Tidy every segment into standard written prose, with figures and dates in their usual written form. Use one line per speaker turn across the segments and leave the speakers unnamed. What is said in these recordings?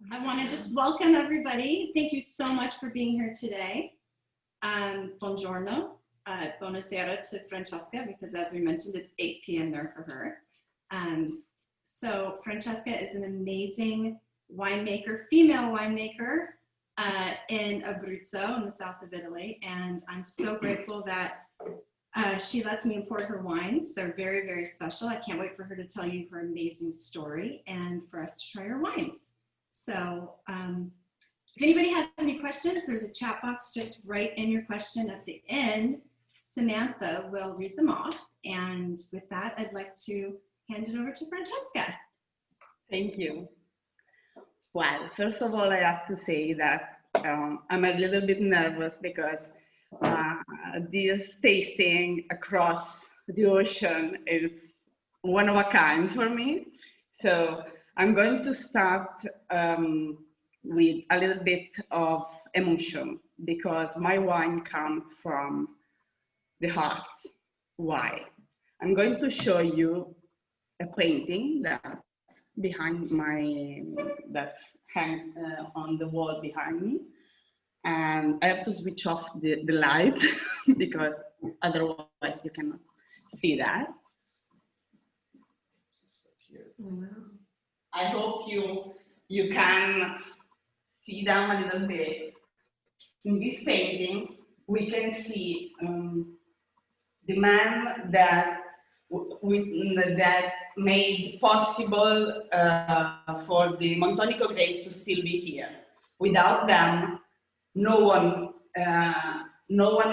I want to just welcome everybody. Thank you so much for being here today. Buongiorno, buonasera to Francesca, because as we mentioned, it's 8 p.m. there for her. So Francesca is an amazing winemaker, female winemaker in Abruzzo in the south of Italy. And I'm so grateful that she lets me import her wines. They're very, very special. I can't wait for her to tell you her amazing story and for us to try her wines. So if anybody has any questions, there's a chat box. Just write in your question at the end. Samantha will read them off. And with that, I'd like to hand it over to Francesca.
Thank you. Well, first of all, I have to say that I'm a little bit nervous because this tasting across the ocean is one of a kind for me. So I'm going to start with a little bit of emotion because my wine comes from the heart. Why? I'm going to show you a painting that's behind that's hanging on the wall behind me. And I have to switch off the light because otherwise you cannot see that. Wow. I hope you can see them a little bit. In this painting, we can see the man that made possible for the Montonico grape to still be here. Without them, no one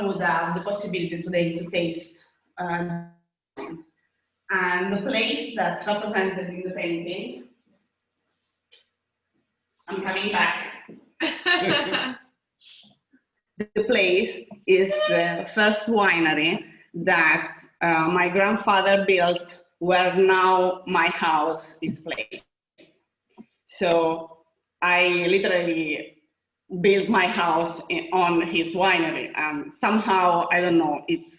would have the possibility today to taste. And the place that's represented in the painting, I'm coming back. The place is the first winery that my grandfather built where now my house is placed. So I literally built my house on his winery, and somehow, I don't know, it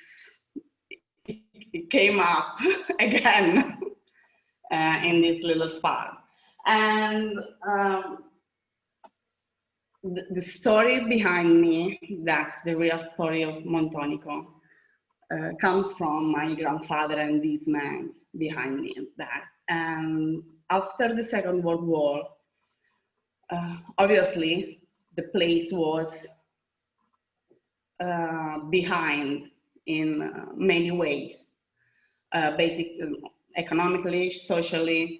came up again in this little farm. And the story behind me, that's the real story of Montonico, comes from my grandfather and this man behind me. After the Second World War, obviously, the place was behind in many ways, economically, socially,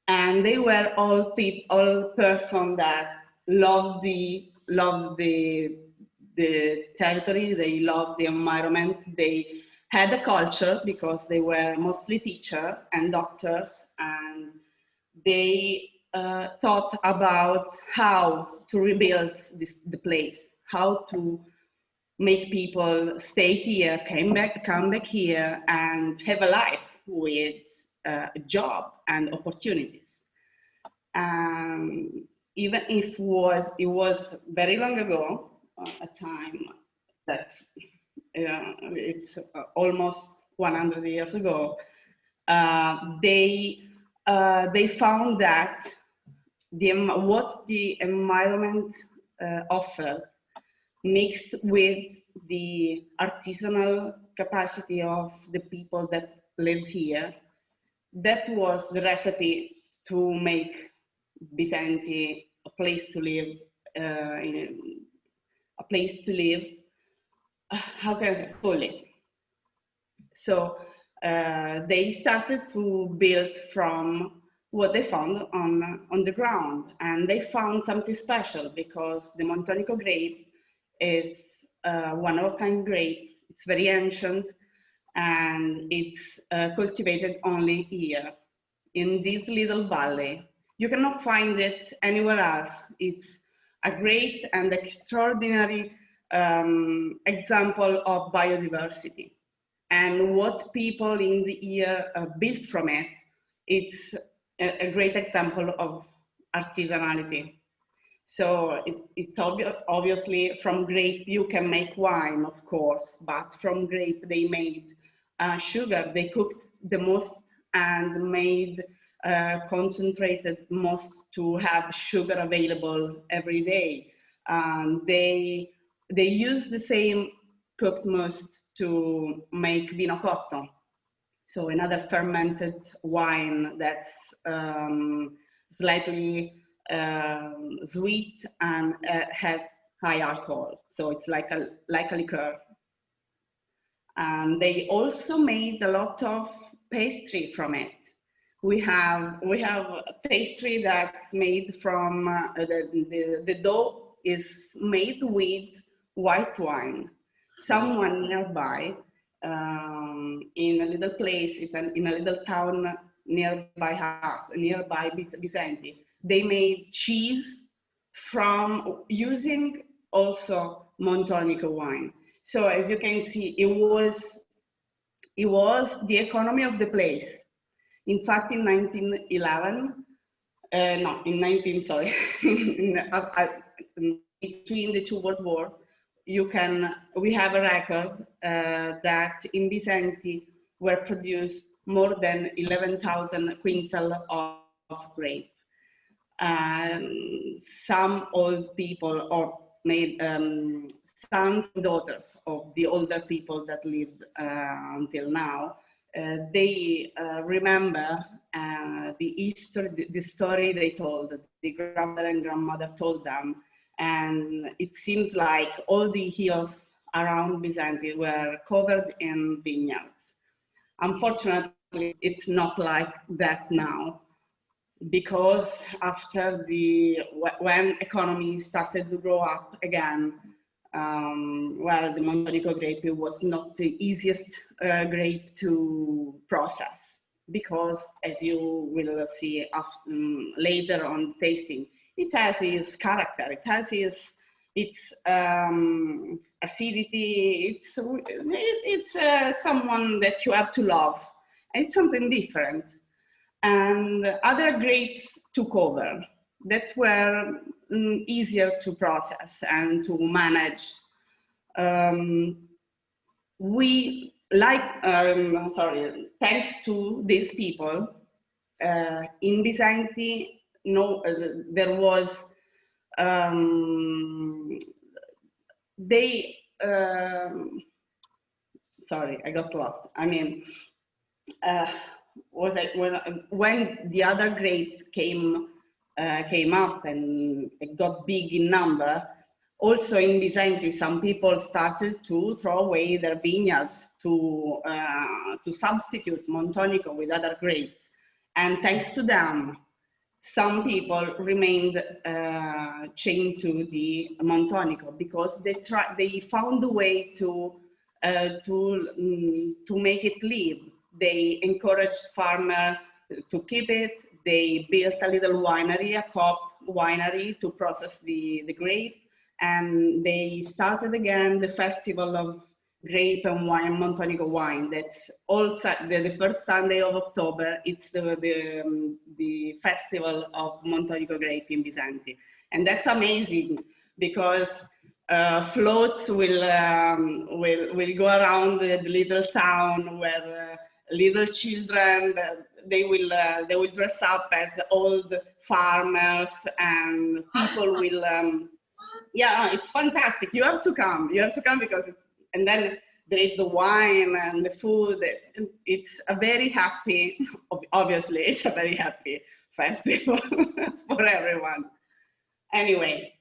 and they were all persons that loved the territory, they loved the environment, they had a culture because they were mostly teachers and doctors, and they thought about how to rebuild the place, how to make people stay here, come back here, and have a life with a job and opportunities. Even if it was very long ago, a time that's it's almost 100 years ago, they found that what the environment offered, mixed with the artisanal capacity of the people that lived here, that was the recipe to make Vicente a place to live, how can I say, fully. So they started to build from what they found on the ground, and they found something special because the Montonico grape is one-of-a-kind grape. It's very ancient, and it's cultivated only here in this little valley. You cannot find it anywhere else. It's a great and extraordinary example of biodiversity. And what people in the year built from it, it's a great example of artisanality. So it's obviously from grape you can make wine, of course, but from grape they made sugar. They cooked the most and made concentrated most to have sugar available every day. They use the same cooked must to make vino cotto, so another fermented wine that's slightly sweet and has high alcohol. So it's like a liqueur. And they also made a lot of pastry from it. We have a pastry that's made from the dough is made with white wine. Someone nearby, in a little place, in a little town nearby us, nearby Vicente, they made cheese from using also Montonico wine. So as you can see, it was the economy of the place. In fact, in 1911, no, in 19, sorry, between the two world wars, we have a record that in Vicente were produced more than 11,000 quintal of grape. Some old people, or made sons and daughters of the older people that lived until now, they remember the story they told, the grandmother and grandmother told them, and it seems like all the hills around Vicente were covered in vineyards. Unfortunately, it's not like that now, because after when economy started to grow up again, well, the Montonico grape was not the easiest grape to process, because as you will see later on tasting, it has its character, it has its acidity, it's someone that you have to love. It's something different. And other grapes took over that were easier to process and to manage. Thanks to these people, in Vicente, there was, sorry, I got lost. I mean, was like when the other grapes came up and it got big in number. Also in Vicente, some people started to throw away their vineyards to substitute Montonico with other grapes, and thanks to them, some people remained chained to the Montonico, because they found a way to make it live. They encouraged farmers to keep it. They built a little winery, a co-op winery, to process the grape. And they started again the festival of grape and wine, Montonico wine. That's also the first Sunday of October. It's the festival of Montonico grape in Vicente. And that's amazing, because floats will go around the little town where little children, they will dress up as old farmers, and people will, yeah, it's fantastic. You have to come because and then there is the wine and the food. It's a very happy, obviously, it's a very happy festival for everyone. Anyway,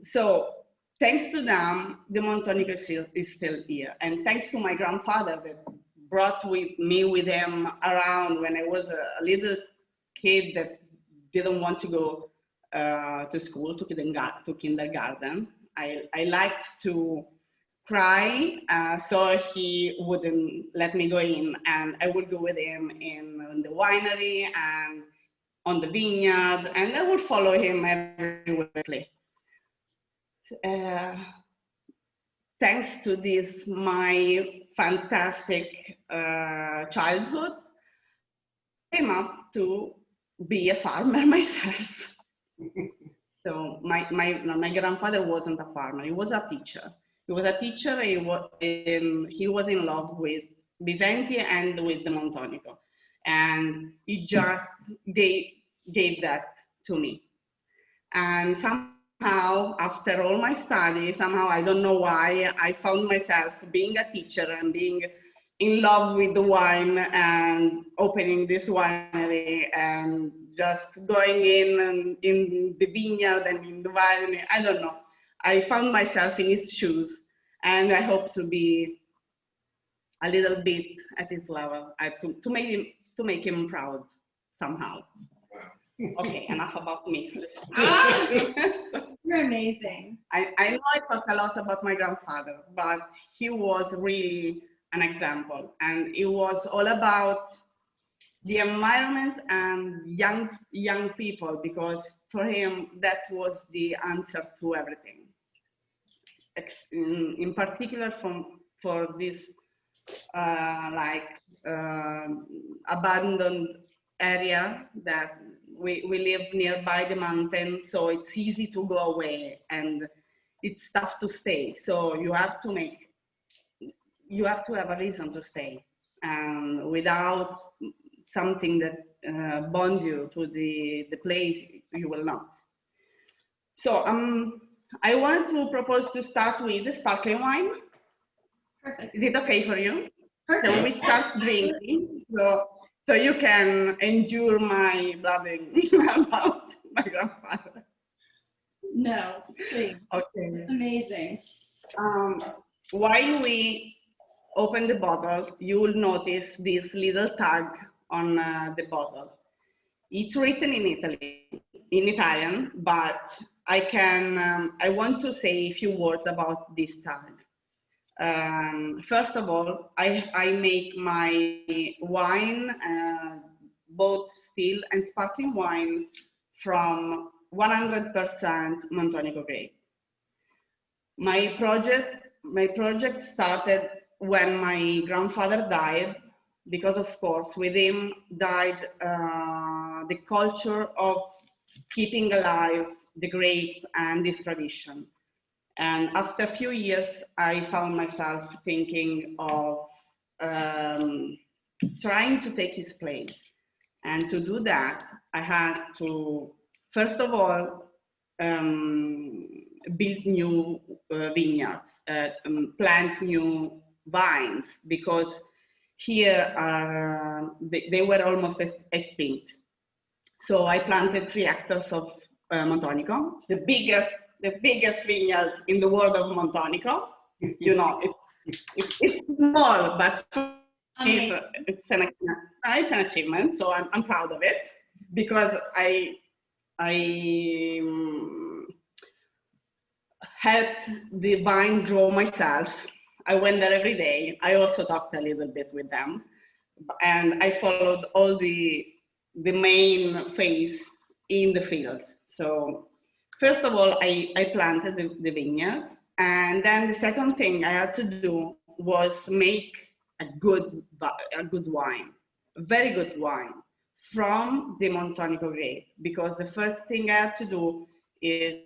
so thanks to them, the Montonico is still here. And thanks to my grandfather that brought me with him around when I was a little kid that didn't want to go to school, to kindergarten. I liked to cry, so he wouldn't let me go in, and I would go with him in the winery and on the vineyard, and I would follow him everywhere. Thanks to this, my fantastic childhood, I came up to be a farmer myself. So my grandfather wasn't a farmer, he was a teacher. He was a teacher, he was in love with Vicente and with the Montonico. and he just gave that to me. And somehow, after all my studies, somehow I don't know why, I found myself being a teacher and being in love with the wine and opening this winery and just going in and in the vineyard and in the winery. I don't know. I found myself in his shoes, and I hope to be a little bit at his level, to make him proud somehow. Okay, enough about me.
You're amazing.
I know I talk a lot about my grandfather, but he was really an example, and it was all about the environment and young people, because for him that was the answer to everything. In particular, for this abandoned area that we live nearby the mountain, so it's easy to go away and it's tough to stay. So you have to have a reason to stay, and without something that bonds you to the place, you will not. So I want to propose to start with the sparkling wine.
Perfect.
Is it okay for you?
Perfect.
So we start drinking, so you can endure my blabbing about my grandfather.
No, please.
Okay.
It's amazing.
While we open the bottle, you will notice this little tag on the bottle. It's written in Italian, but I want to say a few words about this tag. First of all, I make my wine, both still and sparkling wine, from 100% Montonico grape. My project started when my grandfather died, because of course with him died the culture of keeping alive the grape and this tradition. And after a few years, I found myself thinking of trying to take his place. And to do that, I had to, first of all, build new vineyards, plant new vines, because here they were almost extinct. So I planted 3 hectares of Montonico, the biggest vineyard in the world of Montonico. You know, it's small, but it's an achievement. So I'm proud of it, because I helped the vine grow myself. I went there every day. I also talked a little bit with them, and I followed all the main phase in the field. So first of all, I planted the vineyard, and then the second thing I had to do was make a good wine, a very good wine from the Montonico grape, because the first thing I had to do is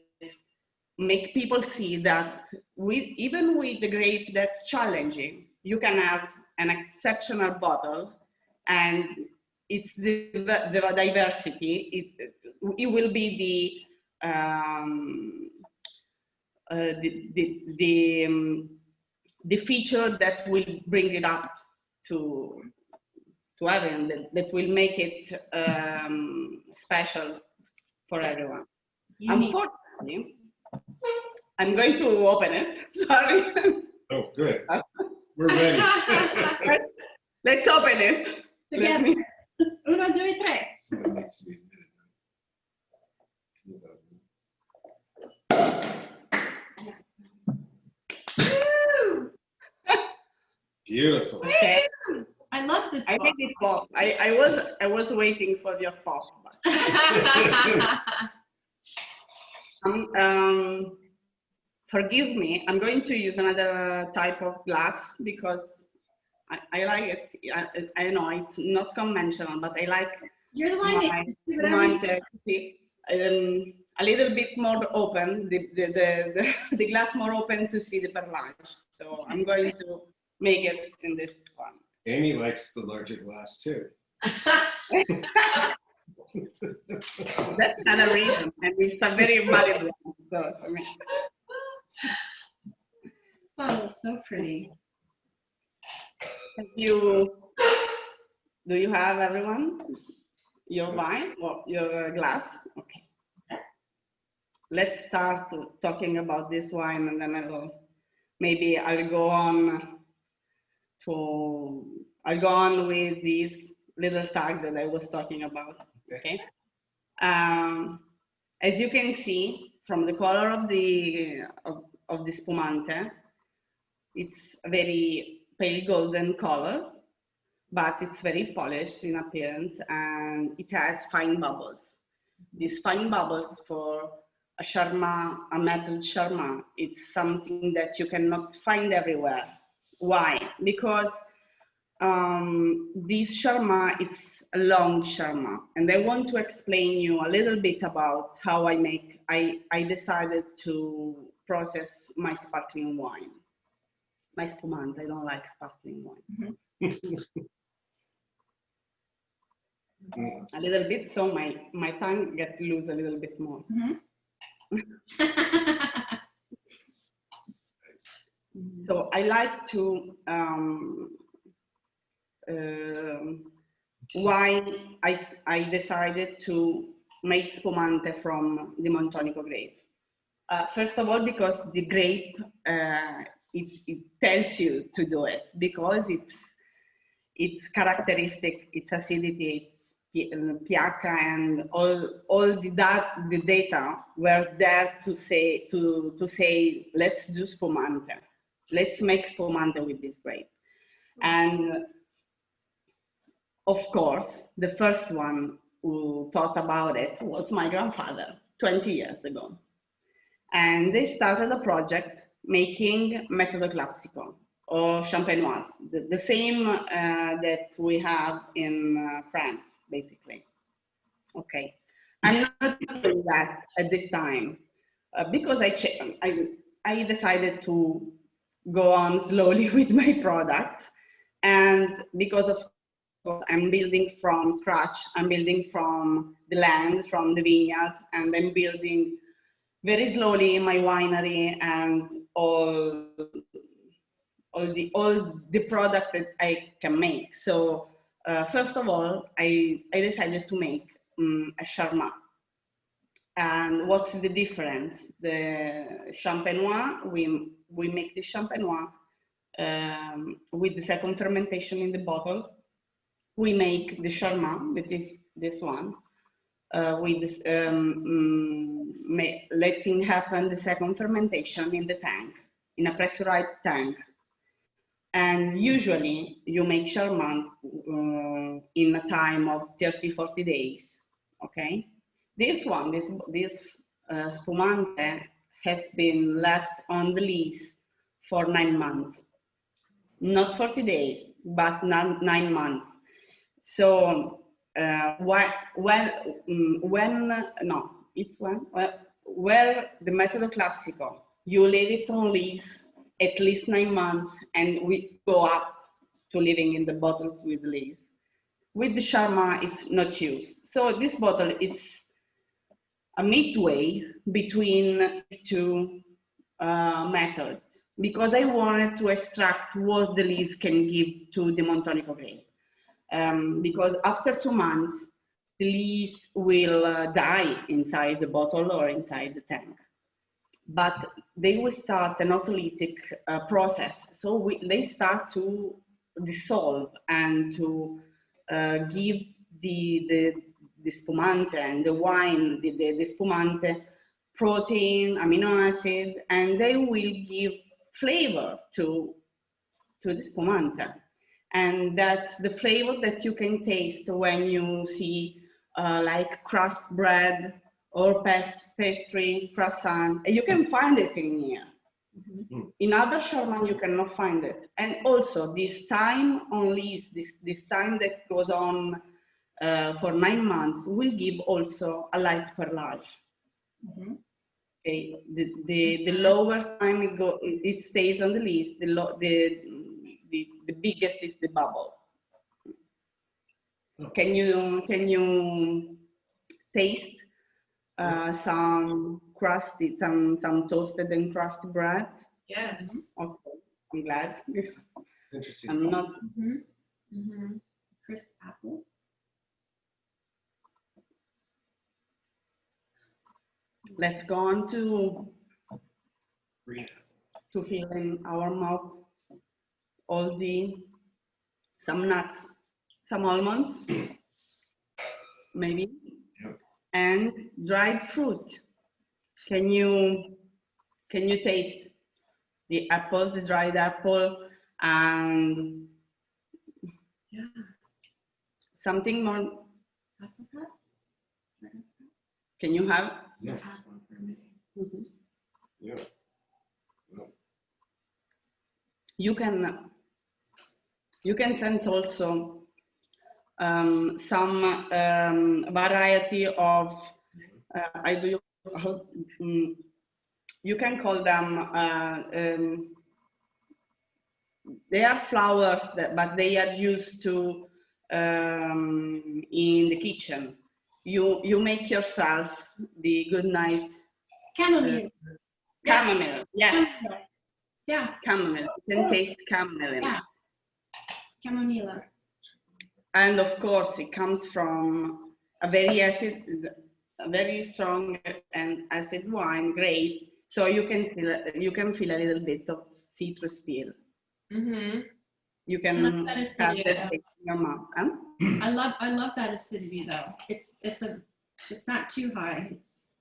make people see that even with the grape that's challenging, you can have an exceptional bottle, and it's the diversity. It will be the feature that will bring it up to everyone, that will make it special for everyone. Unfortunately, I'm going to open it. Sorry.
Oh, good. We're ready.
Let's open it.
Together. 1, 2, 3.
Someone needs to be
Woo!
beautiful.
Okay.
I love this.
I made it pop. I was waiting for your pop. Forgive me. I'm going to use another type of glass, because I like it. I know it's not conventional, but I like
You're the one.
mine to see a little bit more open, the glass more open to see the perlage. So I'm going to make it in this one.
Amy likes the larger glass too.
That's not a reason, and it's a very valid one. So, I mean,
This bottle is so pretty.
do you have everyone your wine or your glass? Okay. Let's start talking about this wine, and then I'll go on with this little tag that I was talking about. Okay. As you can see from the color of the spumante, it's a very pale golden color, but it's very polished in appearance, and it has fine bubbles. These fine bubbles for a Sharma, a metal Sharma, it's something that you cannot find everywhere. Why? Because this Sharma, it's a long Sharma, and I want to explain you a little bit about how I decided to process my sparkling wine. My spumante, I don't like sparkling wine. A little bit, so my tongue gets loose a little bit more. So I like to why I decided to make spumante from the Montonico grape. First of all, because the grape it tells you to do it, because it's characteristic, its acidity, its pH, and all the data were there to say let's do spumante, let's make spumante with this grape. And of course, the first one who thought about it was my grandfather 20 years ago. And they started a project making Metodo Classico or Champenoise, the same that we have in France, basically. Okay, I'm not doing that at this time because I decided to go on slowly with my products, and because of course I'm building from scratch, I'm building from the land, from the vineyard, and I'm building very slowly my winery and all the product that I can make. So first of all, I decided to make a Charmat. And what's the difference? The Champenois, we make the Champenois with the second fermentation in the bottle. We make the Charmat, that is this one, with this, letting happen the second fermentation in the tank, in a pressurized tank. And usually you make Charmat in a time of 30, 40 days, okay? This one, this spumante has been left on the lees for 9 months. Not 40 days, but 9 months. So where the Metodo Classico, you leave it on lees at least 9 months, and we go up to living in the bottles with lees. With the Charmat, it's not used. So this bottle, it's a midway between these two methods, because I wanted to extract what the lees can give to the Montonico grape. Because after 2 months, the lees will die inside the bottle or inside the tank. But they will start an autolytic process. So they start to dissolve and to give the spumante and the wine, the spumante, protein, amino acid, and they will give flavor to the spumante. And that's the flavor that you can taste when you see like crust bread or pastry, croissant. You can find it in here. Mm-hmm. In other Charmat, you cannot find it. And also this time on lees, this time that goes on for 9 months will give also a light perlage. Mm-hmm. Okay. The lower time it stays on the lees, the biggest is the bubble. Can you taste some crusty, some toasted and crusty bread?
Yes.
Okay, I'm glad.
Interesting.
I'm not.
Crisp apple.
Let's go on to
Green.
fill in our mouth all some nuts, some almonds, maybe,
Yep.
and dried fruit. Can you taste the apple, the dried apple, and something more?
Apricot?
Can you have?
Yeah.
Apple for me.
Mhm.
Yeah. Yeah.
You can sense also some variety of you can call them they are flowers but they are used to in the kitchen. You make yourself the good night
Chamomile.
chamomile. Yes,
Chamomile. Yeah.
chamomile. You can taste chamomile.
Yeah. Chamomile.
And of course, it comes from a very strong and acid wine, grape. So you can feel a little bit of citrus feel. You
I love
can
that
have
acidity.
that taste in your mouth. Huh?
I love that acidity though. It's not too high. It's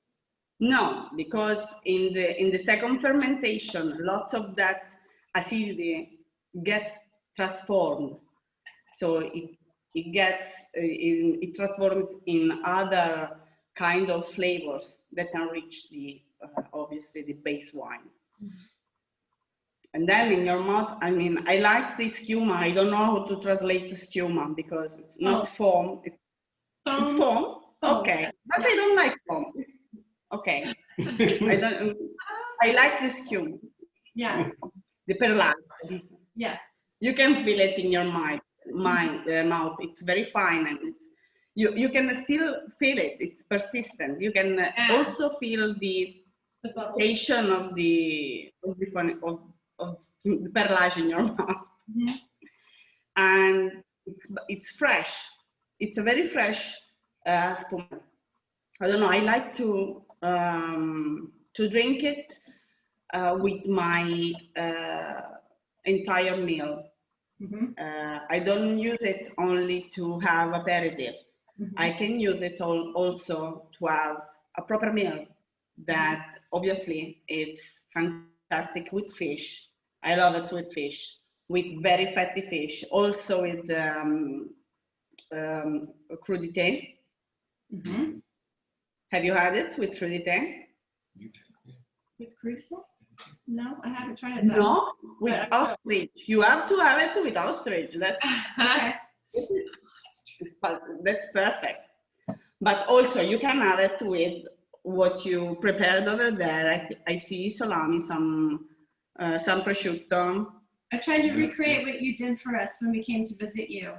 No, because in the second fermentation, lots of that acidity gets transformed. So it transforms in other kind of flavors that enrich the obviously the base wine. And then in your mouth, I mean, I like the schiuma. I don't know how to translate the schiuma because it's not foam. It's foam.
foam.
Okay, but I don't like foam. Okay, I like the schiuma.
Yeah.
The perlage.
Yes.
You can feel it in your mouth. It's very fine and you can still feel it. It's persistent. You can also feel the tension of the perlage in your mouth. And it's fresh. It's a very fresh spumante. I don't know. I like to drink it with my entire meal. I don't use it only to have aperitif. I can use it also to have a proper meal that obviously it's fantastic with fish. I love it with fish, with very fatty fish. Also with crudité. Have you had it with crudité?
With crudité? No, I haven't tried it.
No, with ostrich. You have to have it with ostrich. That's perfect. But also you can have it with what you prepared over there. I see salami, some prosciutto.
I tried to recreate what you did for us when we came to visit you.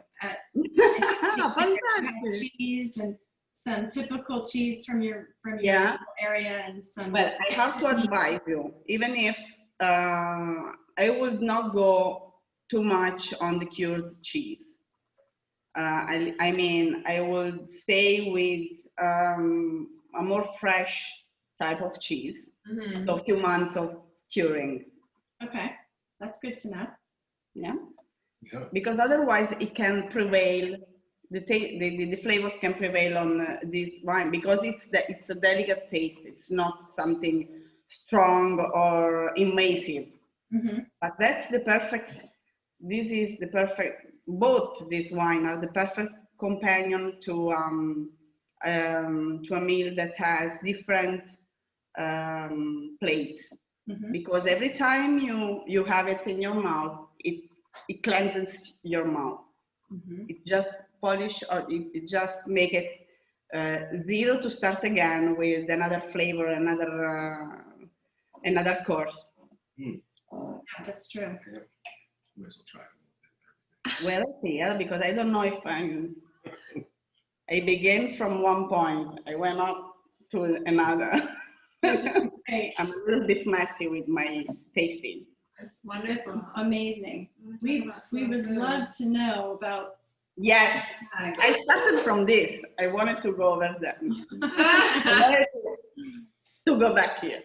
Fantastic.
Cheese and some typical cheese from your area and some.
Well, I have to advise you, even if I would not go too much on the cured cheese. I mean, I would stay with a more fresh type of cheese. So a few months of curing.
Okay, that's good to know.
Yeah. Because otherwise it can prevail. The flavors can prevail on this wine because it's a delicate taste. It's not something strong or invasive. But that's the perfect. This is the perfect. Both this wine are the perfect companion to a meal that has different plates. Because every time you have it in your mouth, it cleanses your mouth. It just polish or it just make it zero to start again with another flavor, another course.
Yeah, that's true.
Might as well try it.
Well, yeah, because I don't know if I'm. I began from one point. I went up to another.
Great.
I'm a little bit messy with my tasting.
It's
It's
wonderful.
amazing.
We
We would love to know about.
Yes, I started from this. I wanted to go over them. I wanted to go back here.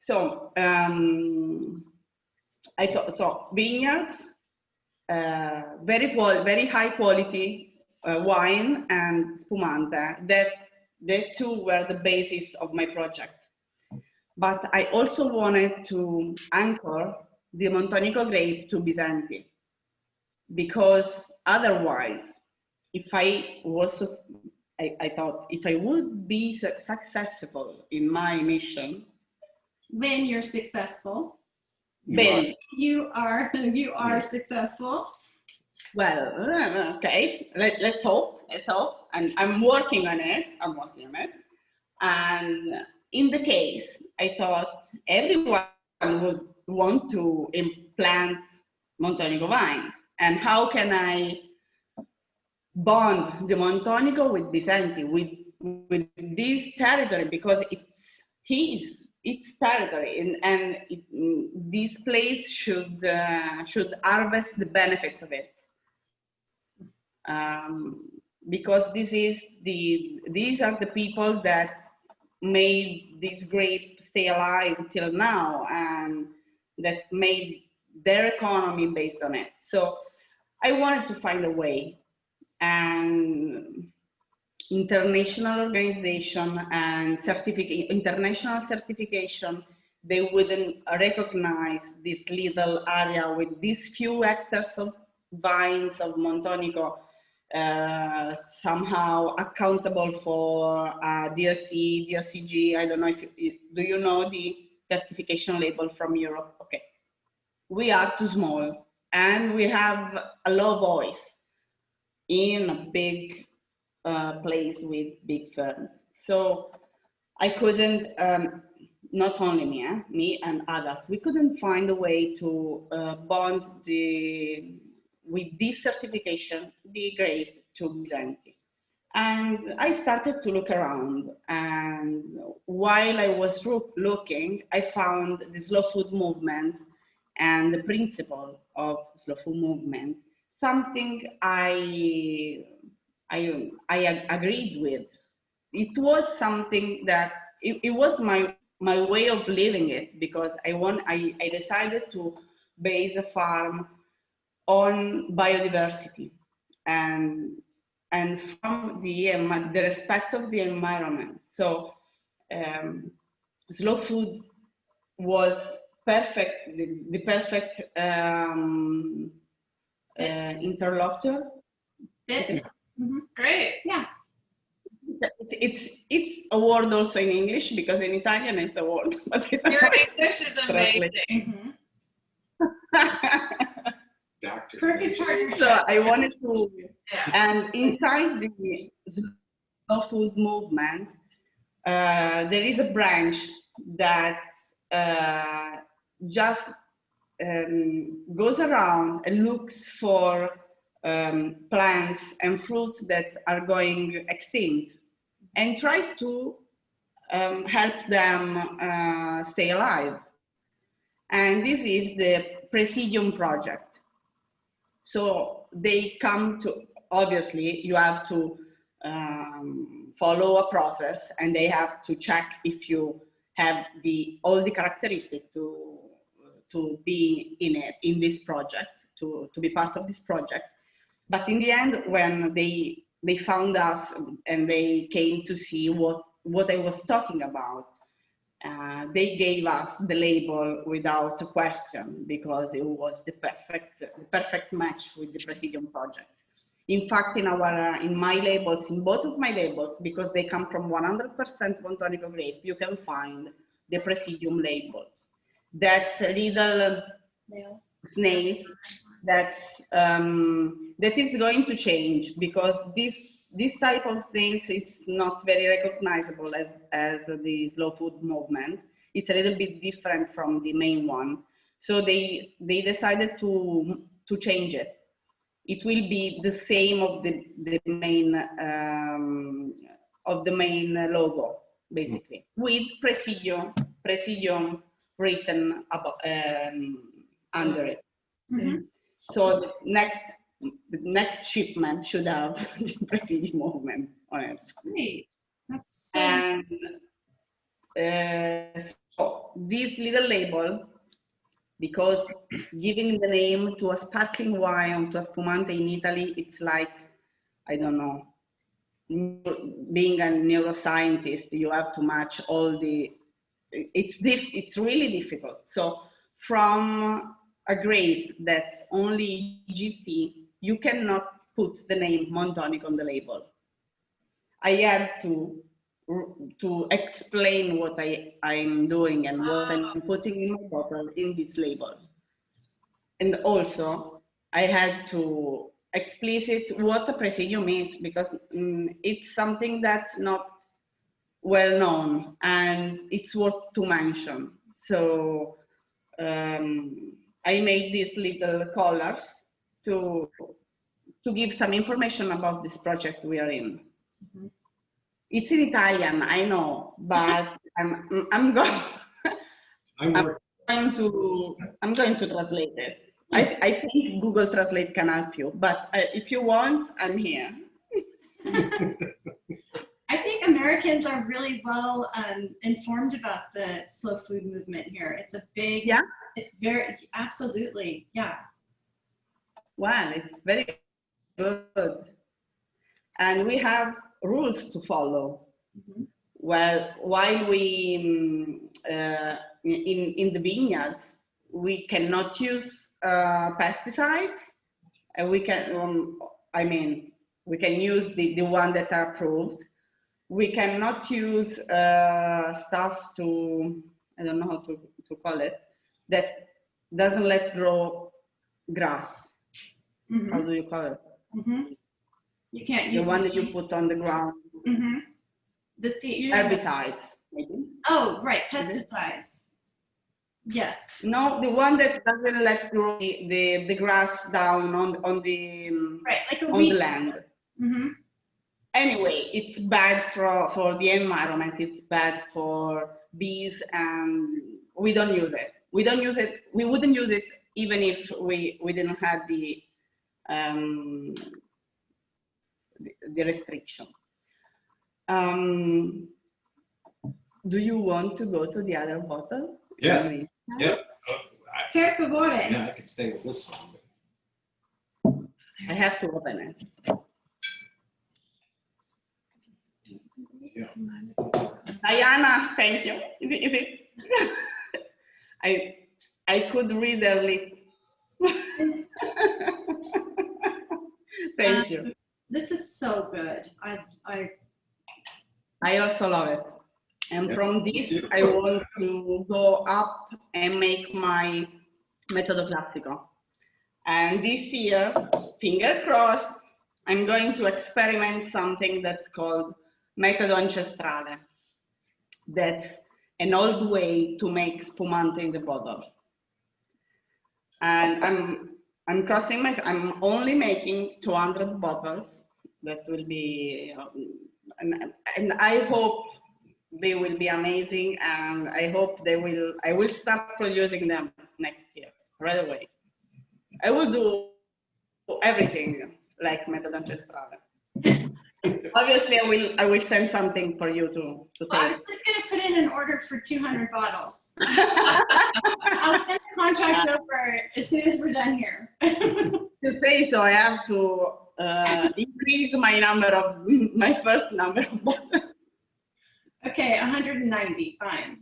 So I thought so vineyards, very high quality wine and spumante. That the two were the basis of my project. But I also wanted to anchor the Montonico grape to Bizanti, because otherwise, if I was, I thought if I would be successful in my mission,
When you're successful,
then,
you are successful.
well, okay, let's hope, and I'm working on it, and in the case, I thought everyone would want to implant Montonico vines, and how can I bond the Montonico with Bizanti, with this territory, because it's territory, and this place should harvest the benefits of it, because these are the people that made this grape stay alive till now, and that made their economy based on it. So I wanted to find a way, and international organization and international certification, they wouldn't recognize this little area with these few hectares of vines of Montonico somehow accountable for DRC, DRCG. I don't know do you know the certification label from Europe? Okay. We are too small and we have a low voice in a big place with big firms. So I couldn't, not only me and others, we couldn't find a way to bond with this certification, the grape to Bizanti. And I started to look around, and while I was looking, I found the slow food movement and the principle of slow food movement, something I agreed with. It was something that it was my way of living it, because I decided to base a farm on biodiversity and from the respect of the environment. So slow food was perfect, the perfect interlocutor.
Great.
Yeah.
It's a word also in English, because in Italian it's a word. But
Your English is amazing.
Doctor.
Perfect partnership.
So I wanted to, and inside the slow food movement, there is a branch that just goes around and looks for plants and fruits that are going extinct, and tries to help them stay alive. And this is the Presidium project. So they come to, obviously, you have to follow a process, and they have to check if you have all the characteristics to be in this project, to be part of this project. But in the end, when they found us and they came to see what I was talking about, they gave us the label without a question, because it was the perfect match with the Presidium project. In fact, in my labels, in both of my labels, because they come from 100% Montonico grape, you can find the Presidium label. That's a little snails that is going to change, because this type of things, it's not very recognizable as the slow food movement. It's a little bit different from the main one. So they decided to change it. it will be the same of the main logo, basically, with precision written above, under it.
Mhm.
So the next shipment should have the precision movement on it.
Great. That's so.
And so this little label, because giving the name to a sparkling wine, to a spumante in Italy, it's like, I don't know, being a neuroscientist, you have to match all the, it's really difficult. So from a grape that's only GT, you cannot put the name Montonic on the label. I had to explain what I'm doing and what I'm putting in my bottle in this label. And also, I had to explicit what the precision means, because it's something that's not well known and it's worth to mention. So I made these little collars to give some information about this project we are in.
Mhm.
It's in Italian, I know, but I'm going.
I'm
I'm going to translate it. I think Google Translate can help you, but if you want, I'm here.
I think Americans are really well informed about the slow food movement here. It's a big,
Yeah?
it's very, absolutely, yeah.
Well, it's very good. And we have rules to follow.
Mhm.
Well, while we, in the vineyards, we cannot use pesticides. And we can, I mean, we can use the one that are approved. We cannot use stuff to, I don't know how to call it, that doesn't let grow grass.
Mhm.
How do you call it?
Mhm. You can't
The
use
one that you put on the ground.
Mhm. The seed.
Herbicides, maybe.
Oh, right, pesticides. Yes.
No, the one that doesn't let grow the grass down on the
Right, like a
on
weed.
the land.
Mm-hmm.
Anyway, it's bad for the environment. It's bad for bees, and we don't use it. We don't use it. We wouldn't use it even if we didn't have um, the restriction. Do you want to go to the other bottle?
Yes. Yeah.
Per favore.
Yeah, I could stay with this one.
I have to open it.
Yeah.
Diana, thank you. Is it? I could read her lip. Thank you.
This is so good.
I also love it. And
Yeah,
from
me
this,
too.
I want to go up and make my Metodo Classico. And this year, finger crossed, I'm going to experiment something that's called Metodo Ancestrale. That's an old way to make spumante in the bottle. And I'm only making 200 bottles. That will be, and I hope they will be amazing, and I hope I will start producing them next year, right away. I will do everything like Metodo Ancestrale. Obviously, I will send something for you to
Well, I
taste.
was just going to put in an order for 200 bottles. I'll send the contract over as soon as we're done here.
To say so, I have to increase my first number of bottles.
Okay, 190, fine.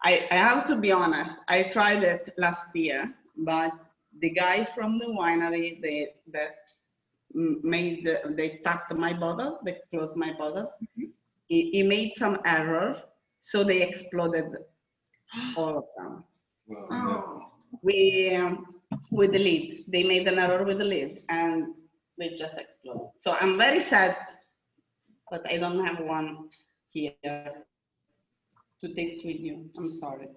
I have to be honest, I tried it last year, but the guy from the winery, they tapped my bottle, they closed my bottle.
Mhm.
He made some error, so they exploded, all of them.
Well,
Oh,
With the lid, they made an error with the lid, and they just exploded. So I'm very sad, but I don't have one here to taste with you. I'm sorry.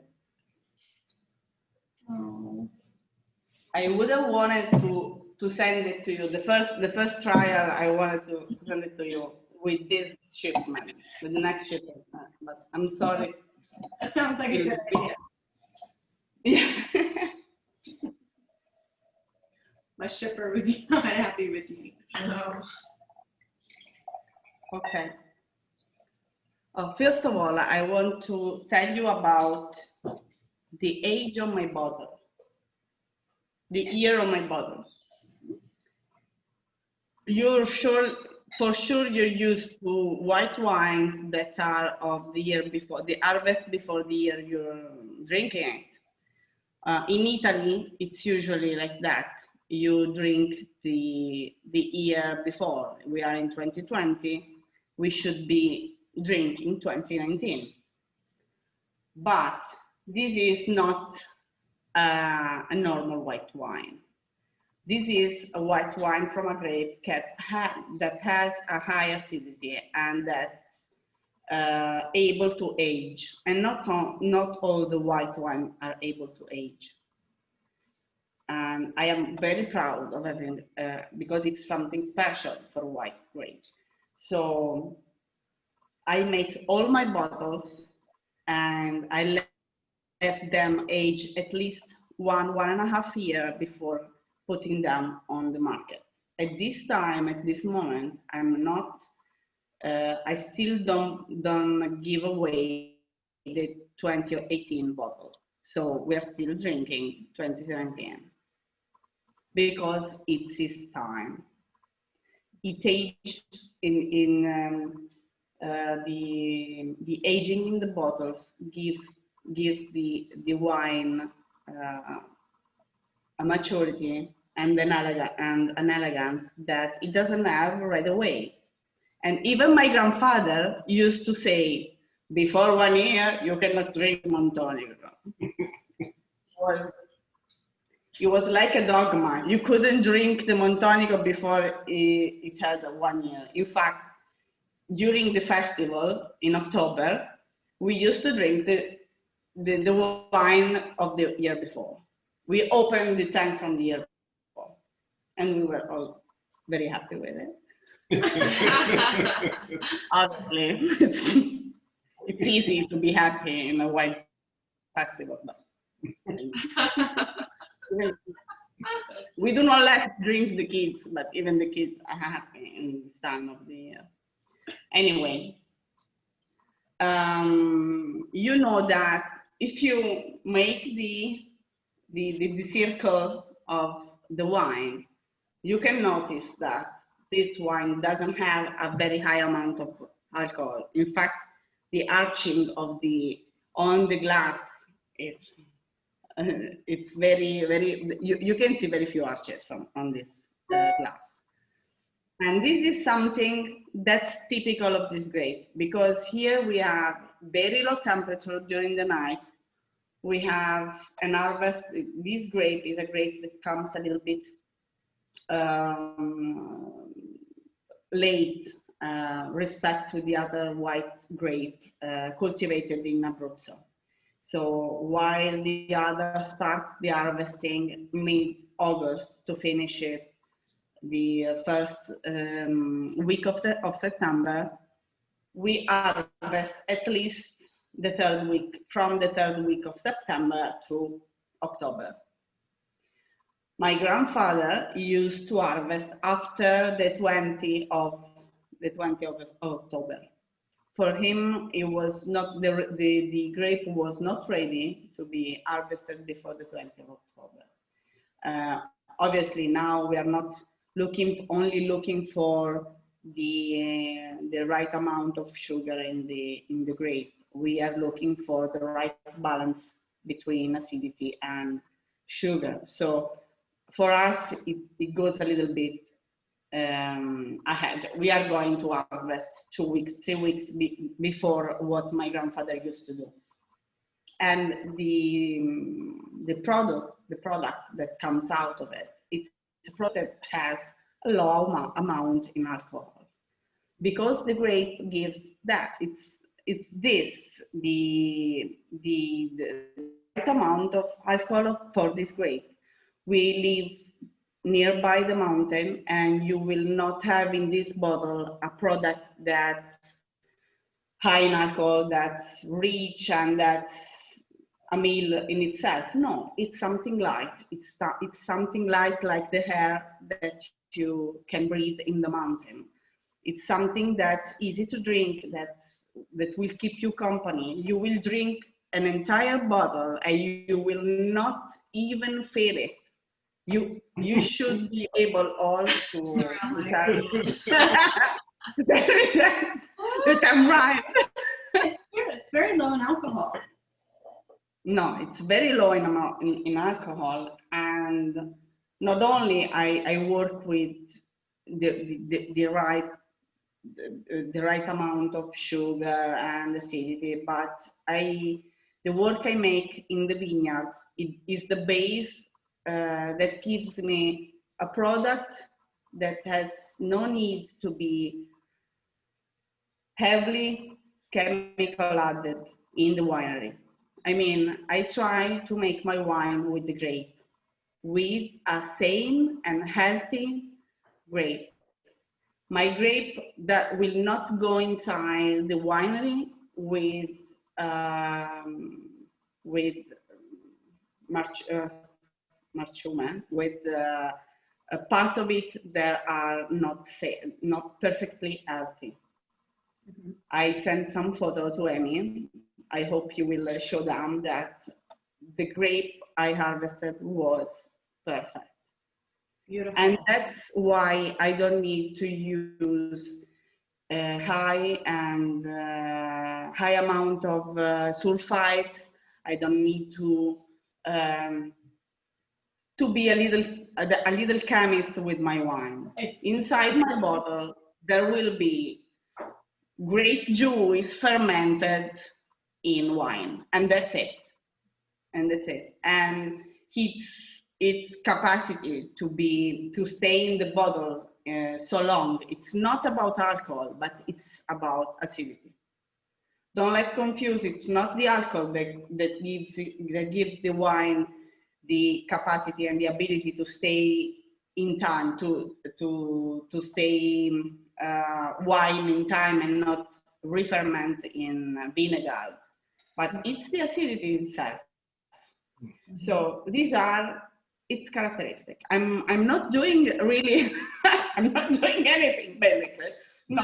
oh.
I would have wanted to to send it to you. The first trial I wanted to send it to you with this shipment, with the next shipment, but I'm sorry.
That sounds like a good idea.
Yeah.
My shipper would be not happy with me.
No.
Okay. First of all, I want to tell you about the age of my bottle, the year of my bottle. For sure, you're used to white wines that are of the year before, the harvest before the year you're drinking it. In Italy, it's usually like that. You drink the year before. We are in 2020. We should be drinking 2019. But this is not a normal white wine. This is a white wine from a grape that has a high acidity and that's able to age. And not all the white wine are able to age. And I am very proud of having, because it's something special for white grape. So I make all my bottles and I let them age at least 1.5 years before putting them on the market. At this time, at this moment, I'm not, I still don't give away the 2018 bottle. So we're still drinking 2017 because it's his time. It aged the aging in the bottles gives the wine a maturity and an elegance that it doesn't have right away. And even my grandfather used to say, before 1 year, you cannot drink Montonico. It was like a dogma. You couldn't drink the Montonico before it had 1 year. In fact, during the festival in October, we used to drink the wine of the year before. We opened the tank from the year before, and we were all very happy with it. Obviously, it's easy to be happy in a wine festival, but we do not let drink the kids, but even the kids are happy in this time of the year. Anyway, you know that if you make the circle of the wine, you can notice that this wine doesn't have a very high amount of alcohol. In fact, the arching of on the glass, it's very, you can see very few arches on this glass. And this is something that's typical of this grape, because here we have very low temperature during the night. We have an harvest. This grape is a grape that comes a little bit late respect to the other white grape cultivated in Abruzzo. So while the other starts the harvesting mid-August to finish it the first week of September, we harvest at least the third week, from the third week of September through October. My grandfather used to harvest after the 20th of October. For him, it was not the grape was not ready to be harvested before the 20th of October. Obviously, now we are not only looking for the right amount of sugar in the grape. We are looking for the right balance between acidity and sugar. So for us, it goes a little bit ahead. We are going to harvest 2 weeks, 3 weeks before what my grandfather used to do. And the product that comes out of it, it's a product that has a low amount in alcohol, because the grape gives that. It's the right amount of alcohol for this grape. We live nearby the mountain, and you will not have in this bottle a product that's high in alcohol, that's rich, and that's a meal in itself. No, it's something light. It's something light like the air that you can breathe in the mountain. It's something that's easy to drink, that will keep you company. You will drink an entire bottle and you will not even feel it. You should be able all to tell that I'm right.
It's true. It's very low in alcohol.
No, it's very low in amount in alcohol, and not only I work with the right amount of sugar and acidity, but the work I make in the vineyards, it is the base that gives me a product that has no need to be heavily chemical added in the winery. I mean, I try to make my wine with the grape, with a sane and healthy grape. My grape that will not go inside the winery with marchuma, with a part of it that are not perfectly healthy.
Mhm.
I sent some photo to Amy. I hope you will show them that the grape I harvested was perfect.
Beautiful.
And that's why I don't need to use high amount of sulfites. I don't need to be a little chemist with my wine. Inside my bottle, there will be grape juice fermented in wine, and that's it. And its capacity to stay in the bottle so long. It's not about alcohol, but it's about acidity. Don't let confuse. It's not the alcohol that gives the wine the capacity and the ability to stay in time, to stay wine in time and not re-ferment in vinegar. But it's the acidity itself. So these are its characteristic. I'm not doing really. I'm not doing anything basically. No.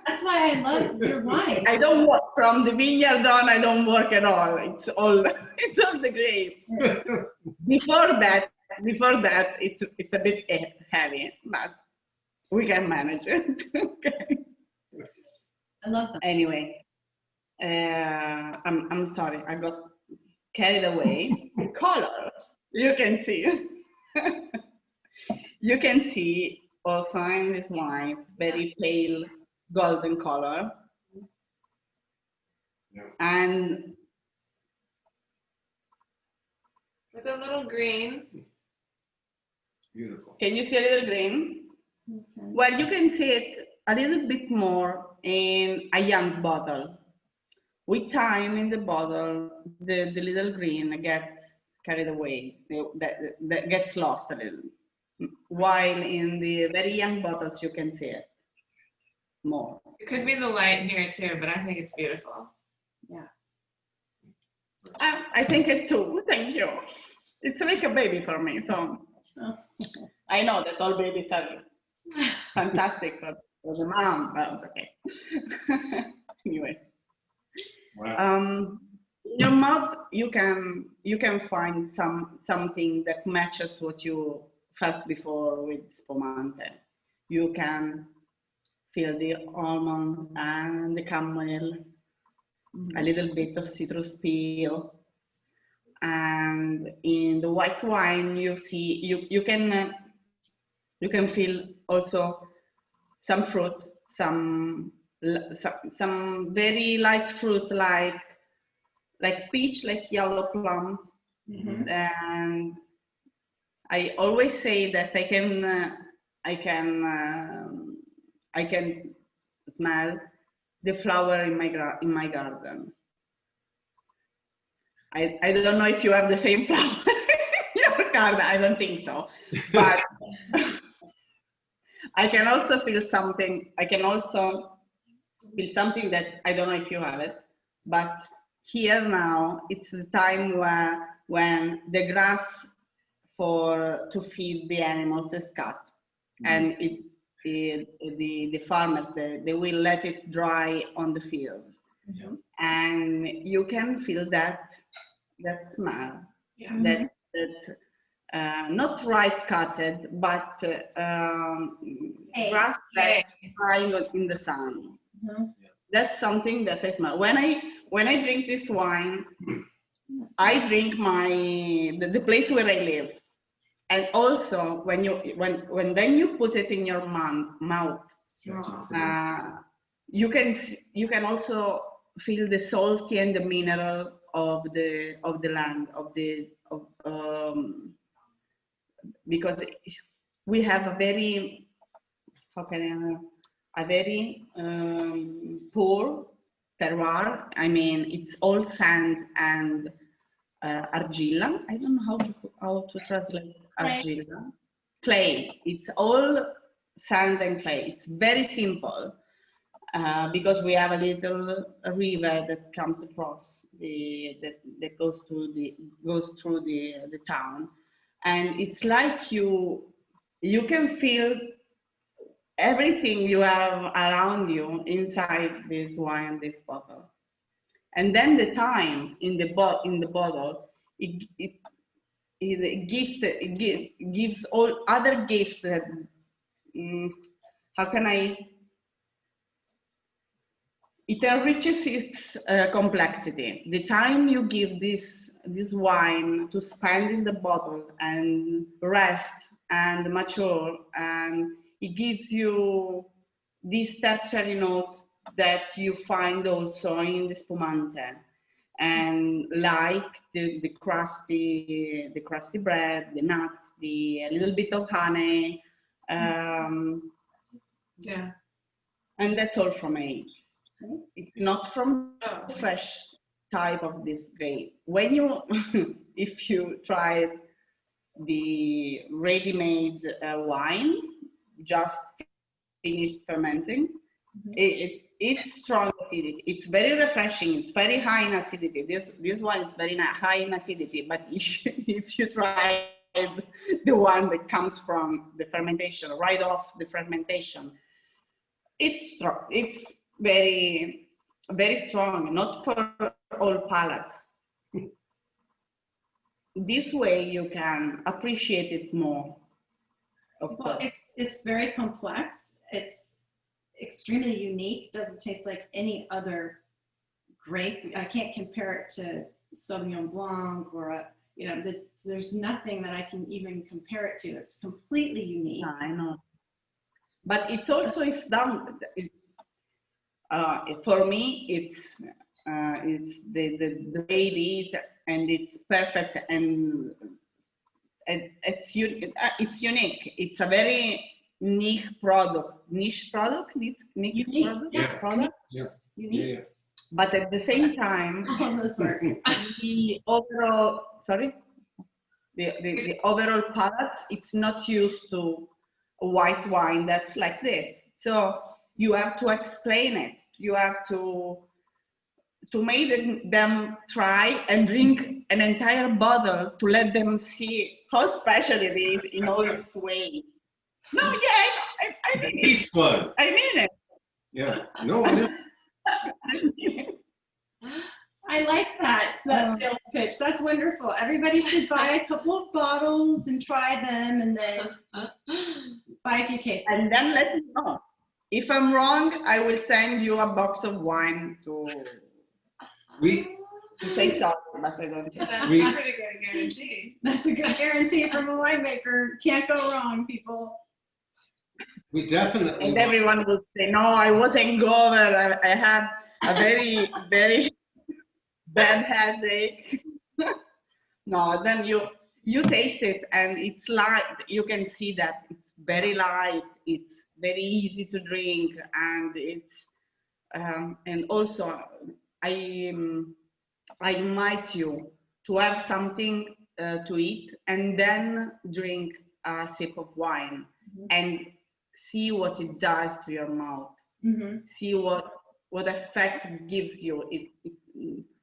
That's why I love your wine.
I don't work from the vineyard on. I don't work at all. It's all the grape. Before that, it's a bit heavy, but we can manage it. Okay.
I love that.
Anyway, I'm sorry. I got carried away. Color, you can see. You can see also in this wine, it's very pale golden color.
Yeah.
And
With a little green.
Beautiful.
can you see a little green?
Okay.
Well, you can see it a little bit more in a young bottle. With time in the bottle, the little green gets carried away, that gets lost a little. While in the very young bottles, you can see it more.
It could be the light here too, but I think it's beautiful.
I think it too, thank you. It's like a baby for me, so I know that all babies are fantastic for the mom, but okay. Anyway.
Wow.
In your mouth, you can find something that matches what you felt before with spumante. You can feel the almond and the camel, a little bit of citrus peel, and in the white wine you can feel also some fruit, some very light fruit like peach, like yellow plums.
Mhm.
And I always say that I can smell the flower in my garden. I don't know if you have the same flower in your card, I don't think so. But I can also feel something. I can also feel something that I don't know if you have it, but here now it's the time where when the grass for to feed the animals is cut, and the farmers they will let it dry on the field, and you can feel that smell, that not right cutted, but grass that's drying in the sun. That's something that I smell. When I drink this wine, I drink the place where I live. And also when then you put it in your mouth, you can also feel the salty and the mineral of the land because we have a very poor terroir. I mean, it's all sand and argilla. I don't know how to translate argilla. Clay. It's all sand and clay. It's very simple because we have a little river that comes across that goes through the town, and it's like you can feel everything you have around you inside this wine, this bottle. And then the time in the bottle, it gives all other gifts that, how can it enriches its complexity. The time you give this wine to spend in the bottle and rest and mature, and it gives you this tertiary note that you find also in the spumante, and like the crusty bread, the nuts, a little bit of honey, and that's all from age. It's not from the fresh type of this grape. When you, if you try the ready-made wine, just finished fermenting, it's strong acidity. It's very refreshing. It's very high in acidity. This one is very high in acidity. But if you try the one that comes from the fermentation, right off the fermentation, it's strong. It's very, very strong. Not for all palates. This way you can appreciate it more.
Well, it's very complex. It's extremely unique. Doesn't taste like any other grape. I can't compare it to Sauvignon Blanc or there's nothing that I can even compare it to. It's completely unique.
I know, but it's also done. For me, it's the way it is, and it's perfect, and it's unique. It's a very niche product. Unique. Product.
Yeah.
Unique.
Yeah.
But at the same time, the overall the overall palate, it's not used to a white wine that's like this. So you have to explain it. You have to make them try and drink an entire bottle to let them see how special it is in all its ways. No, yeah, I mean it. I mean it.
Yeah. No, I know.
I like that sales pitch. That's wonderful. Everybody should buy a couple of bottles and try them, and then buy a few cases.
And then let me know. If I'm wrong, I will send you a box of wine to say sorry, but I don't think.
That's a pretty good guarantee.
That's a good guarantee from a winemaker. Can't go wrong, people.
We definitely.
And everyone will say, no, I wasn't over. I had a very, very bad headache. No, then you taste it, and it's light. You can see that it's very light. It's very easy to drink, and it's and also I invite you to have something to eat and then drink a sip of wine and see what it does to your mouth. See what effect it gives you,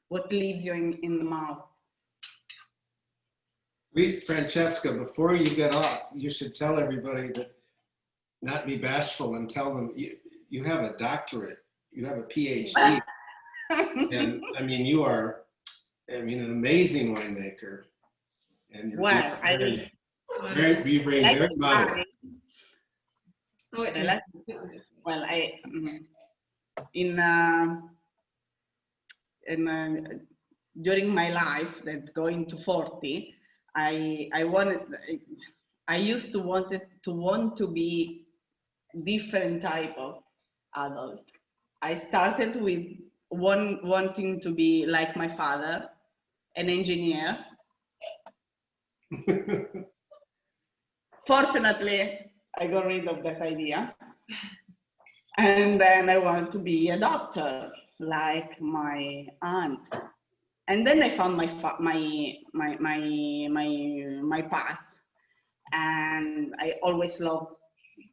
what leaves you in the mouth.
Francesca, before you get off, you should tell everybody that, not be bashful, and tell them you have a doctorate, you have a PhD. And I mean, you are, I mean, an amazing winemaker. And you're
Well,
you bring very modest.
Oh, it
I
does.
well, during my life, that's going to 40, I used to want to be different type of adult. I started with wanting to be like my father, an engineer. Fortunately, I got rid of that idea. And then I wanted to be a doctor, like my aunt. And then I found my path. And I always loved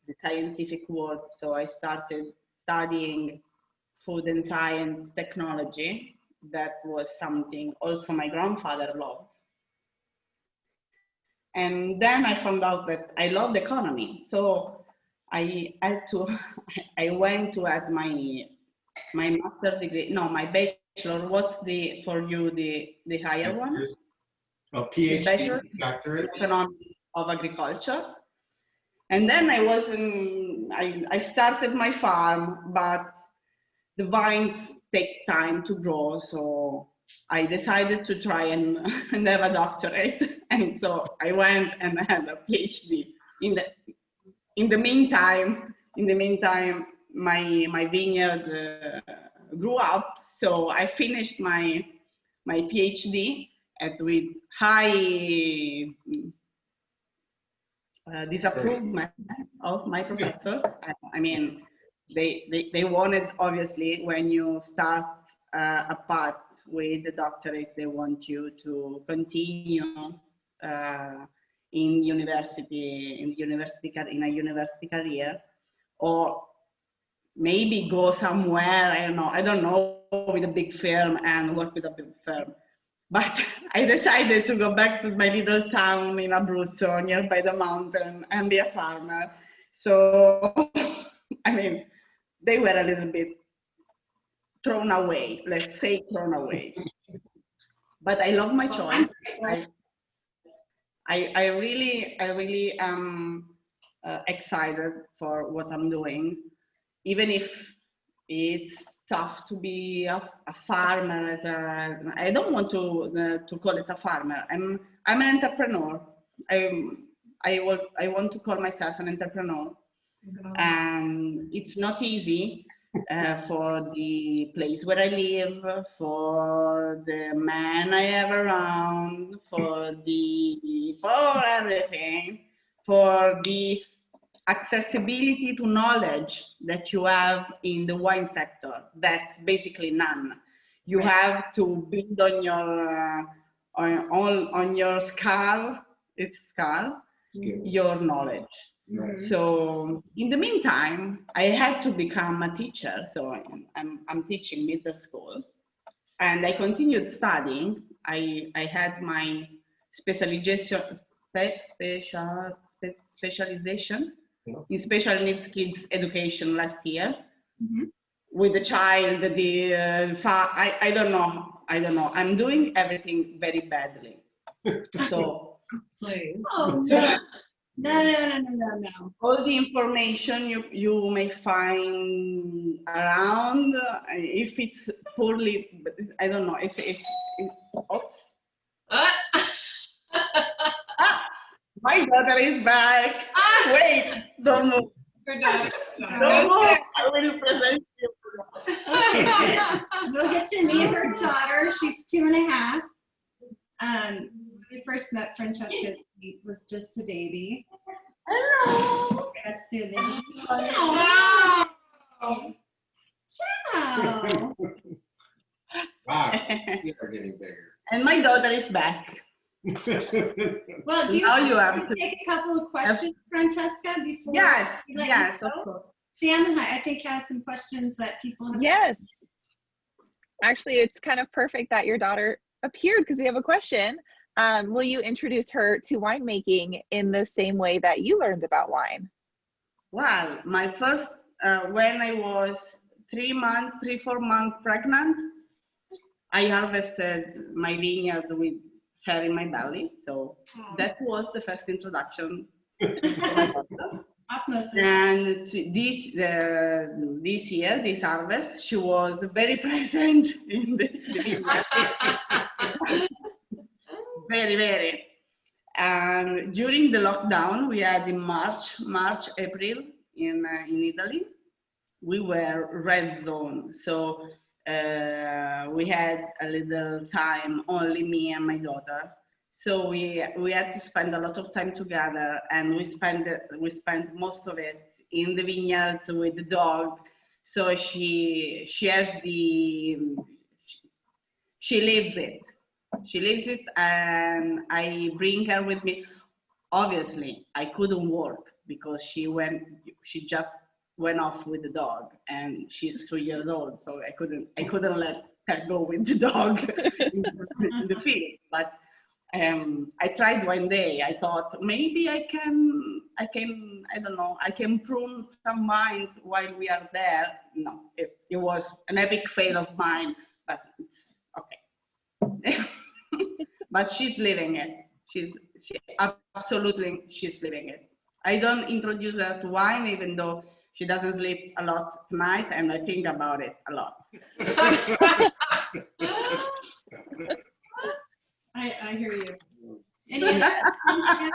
the scientific world, so I started studying food and science technology. That was something also my grandfather loved. And then I found out that I loved economy. So I went to add my master's degree, no, my bachelor. What's for you the higher one?
A PhD,
Bachelor
doctorate.
in economics of agriculture. And then I started my farm, but the vines take time to grow. So I decided to try and have a doctorate. And so I went and had a PhD. In the meantime, my vineyard grew up. So I finished my PhD with high disapproval of my professors. I mean, they wanted, obviously, when you start a path with the doctorate, they want you to continue in a university career, or maybe go somewhere, I don't know, with a big firm and work with a big firm. But I decided to go back to my little town in Abruzzo, nearby the mountain, and be a farmer. So, I mean, they were a little bit thrown away, let's say thrown away. But I love my choice. I really am excited for what I'm doing, even if it's tough to be a farmer. I don't want to call it a farmer. I'm an entrepreneur. I want to call myself an entrepreneur, and it's not easy for the place where I live, for the man I have around, for everything, for the accessibility to knowledge that you have in the wine sector. That's basically none. You have to build on your your knowledge.
Right.
So in the meantime, I had to become a teacher. So I'm teaching middle school, and I continued studying. I had my specialization in special needs kids education last year. With the child, I don't know. I'm doing everything very badly. So
Please.
Oh, no.
all the information you may find around, if it's poorly, I don't know, if oops. My daughter is back. Wait, don't move.
Her daughter.
Don't move. I will present you.
We'll get to meet her daughter. She's 2.5. When we first met Francesca, she was just a baby.
Hello.
That's soothing.
Wow.
Ciao.
Wow, you are getting bigger.
And my daughter is back.
Well, do you
Now you
want
have
to
to.
take a couple of questions, Francesca, before
Yes,
we let
yes,
you
of
go?
course.
Sam, I think, has some questions that people have.
Yes. Actually, it's kind of perfect that your daughter appeared because we have a question. Will you introduce her to winemaking in the same way that you learned about wine?
Well, my first, when I was 4 months pregnant, I harvested my vineyard with hair in my belly. So that was the first introduction to my daughter.
Osmosis.
And this year, this harvest, she was very present in the vineyard. Very, very. And during the lockdown we had in March, April in Italy, we were red zone. So we had a little time, only me and my daughter. So we had to spend a lot of time together, and we spent most of it in the vineyards with the dog. So she has she lives it. She lives it, and I bring her with me. Obviously, I couldn't work because she just went off with the dog, and she's 2 years old, so I couldn't let her go with the dog in the field. But I tried one day. I thought maybe I can, I don't know, I can prune some vines while we are there. No, it was an epic fail of mine, but it's okay. But she's living it. She absolutely, she's living it. I don't introduce her to wine, even though she doesn't sleep a lot at night, and I think about it a lot.
I hear you. Any other questions?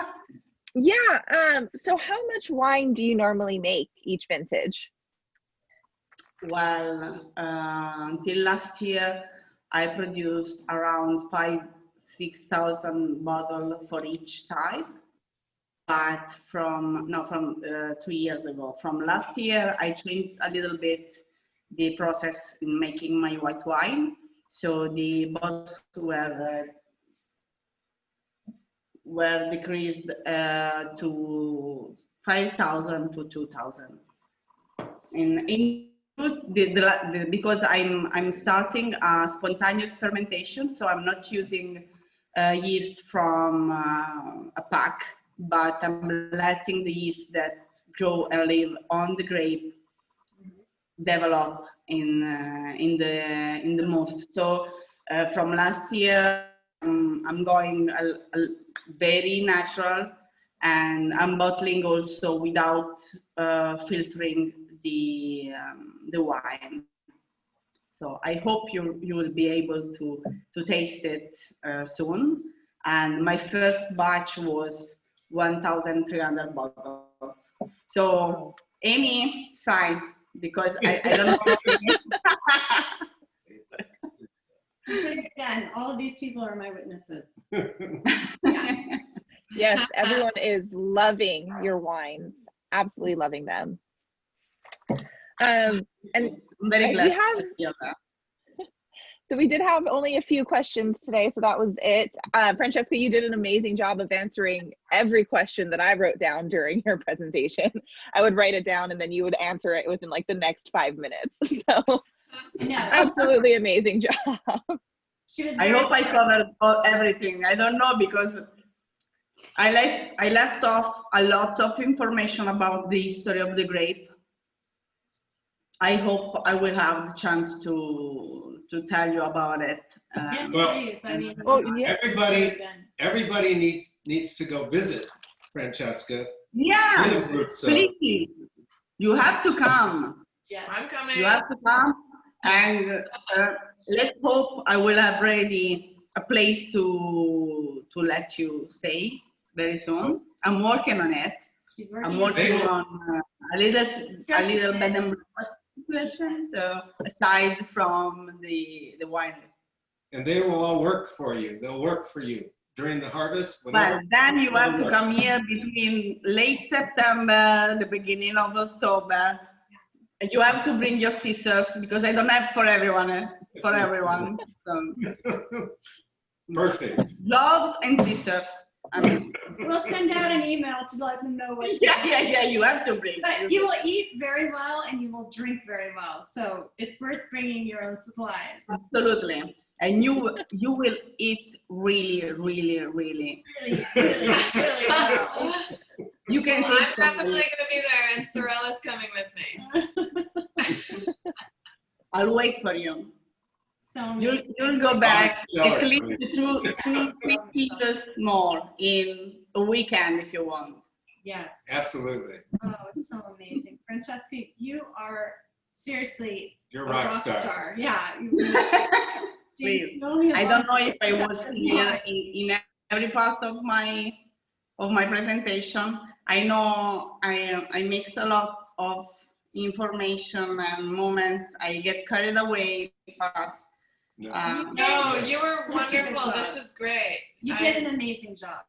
Yeah. So how much wine do you normally make each vintage?
Well, until last year, I produced around 6,000 bottles for each type. But from 2 years ago, from last year, I changed a little bit the process in making my white wine. So the bottles were decreased to 5,000 to 2,000. Because I'm starting a spontaneous fermentation, so I'm not using yeast from a pack, but I'm letting the yeast that grow and live on the grape develop in the most. So from last year, I'm going very natural, and I'm bottling also without filtering the wine. So I hope you will be able to taste it soon. And my first batch was 1,300 bottles. So Amy signed, because I don't know.
Consider it done. All of these people are my witnesses.
Yes, everyone is loving your wines, absolutely loving them. And
I'm very glad to hear that.
so we did have only a few questions today, so that was it. Francesca, you did an amazing job of answering every question that I wrote down during your presentation. I would write it down and then you would answer it within like the next 5 minutes. So absolutely amazing job.
I hope I covered everything. I don't know, because I left off a lot of information about the history of the grape. I hope I will have the chance to tell you about it.
Yes,
Well,
please. I mean,
yeah.
Everybody needs to go visit Francesca.
Yeah,
So.
please. You have to come.
yes.
I'm coming.
You have to come, and let's hope I will have ready a place to let you stay very soon. I'm working on it.
She's working.
I'm working on a little bed and breakfast situation, so aside from the wine.
And they will all work for you. They'll work for you during the harvest.
Well, then you have to come here between late September, the beginning of October. You have to bring your sisters, because I don't have for everyone. So.
Perfect.
gloves and scissors. I mean,
We'll send out an email to let them know what to
yeah, you have to bring.
But you will eat very well and you will drink very well. So it's worth bringing your own supplies.
Absolutely. And you will eat really, really, really.
Really, really, really well.
You can
Well, I'm
take
definitely
some.
gonna be there, and Sorella's coming with me.
I'll wait for you.
So
You'll go back
Stellar.
at least 2-3 kilos more in a weekend if you want.
yes.
Absolutely.
Oh, it's so amazing. Francesca, you are seriously
You're
a
a rock star.
Yeah.
Please. I don't know if I was here in every part of my presentation. I know I mix a lot of information and moments. I get carried away, but
No.
No, you were
Such a good
wonderful.
job.
This was great.
You did an amazing job.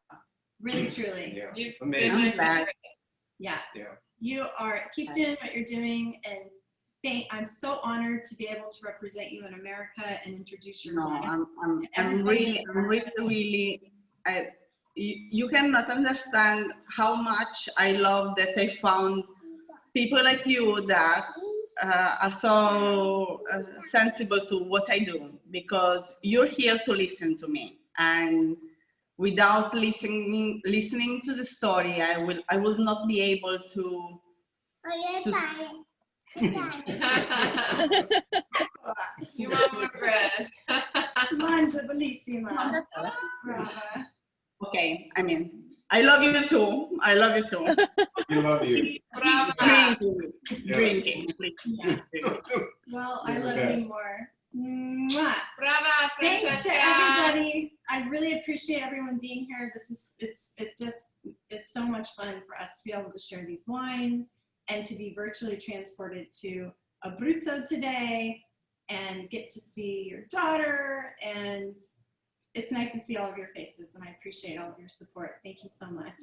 Really, truly.
Yeah.
You've
Amazing.
been my
I'm glad.
favorite.
Yeah.
Yeah.
You keep doing what you're doing, and I'm so honored to be able to represent you in America and introduce your
no,
wine.
I'm really, you cannot understand how much I love that I found people like you that are so sensible to what I do, because you're here to listen to me, and without listening to the story, I will not be able to
You want more bread?
Mangia bellissima. Brava.
Okay, I mean, I love you too. I love you too.
We love you.
Brava.
Drinking, please.
Yeah. Well, I
You're the
love
best.
you more. Mwah.
Brava,
Thanks to
Francesca.
everybody. I really appreciate everyone being here. It just is so much fun for us to be able to share these wines and to be virtually transported to Abruzzo today and get to see your daughter. And it's nice to see all of your faces, and I appreciate all of your support. Thank you so much.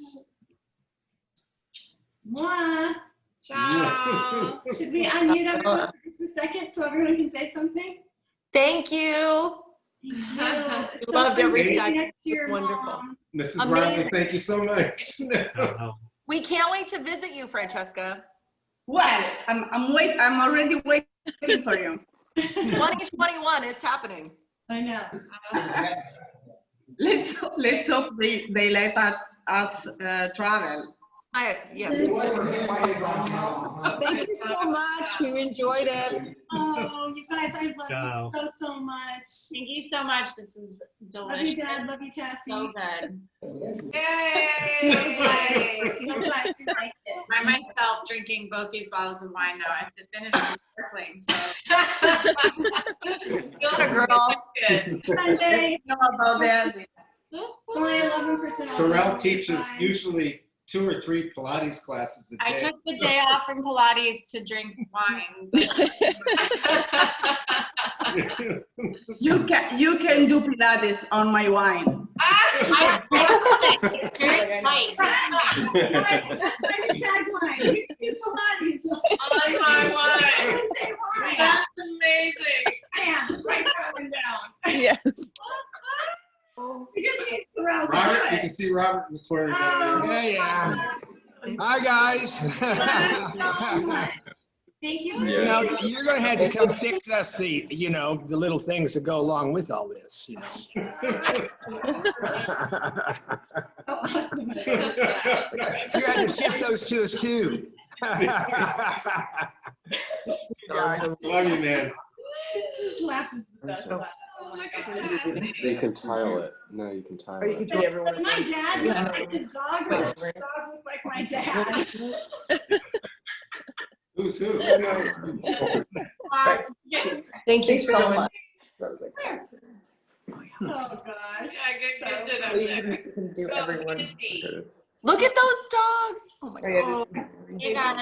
Mwah.
Ciao.
Should we unmute everyone for just a second so everyone can say something?
Thank you.
Thank you. So
Loved every
fun to be
second.
next to your
Wonderful.
mom.
Mrs.
Amazing.
Riley, thank you so much.
We can't wait to visit you, Francesca.
Well, I'm already waiting for you.
2021, it's happening.
I know.
Let's hope they let us travel.
Yeah.
Thank you so much. We enjoyed it.
Oh, you guys, I love
Ciao.
you so much.
Thank you so much. This is
Love you,
delicious.
Dad. Love you, Tassie.
So good.
Yay.
So glad you liked it.
I myself drinking both these bottles of wine now. I have to finish them sparkling. So
Got a girl.
Good.
Sunday.
You know about that?
It's only 11%.
Sorrel teaches usually 2 or 3 Pilates classes a
I
day.
took the day off from Pilates to drink wine.
You can do Pilates on my wine.
Very light.
That's my new tagline. We do Pilates.
On my wine.
Say why.
That's amazing.
Bam, write that one down.
Yes.
We just need Sorrel to do
Robert, you
it.
can see Robert in the corner
Oh,
down there.
Yeah. Hi, guys.
so much. Thank you.
You know, you're going to have to come fix us the little things that go along with all this.
So awesome.
You have to shift those to us too.
Love you, man.
This laugh is the best laugh. Oh my God.
You can tile it. No, you can tile it.
Does my dad look like his dog, or does his dog look like my dad?
Who's who?
Thank you so much.
Oh gosh.
Yeah, good shit up
You
there.
can do
Go,
everyone.
Izzy.
Look at those dogs. Oh my God.
You guys.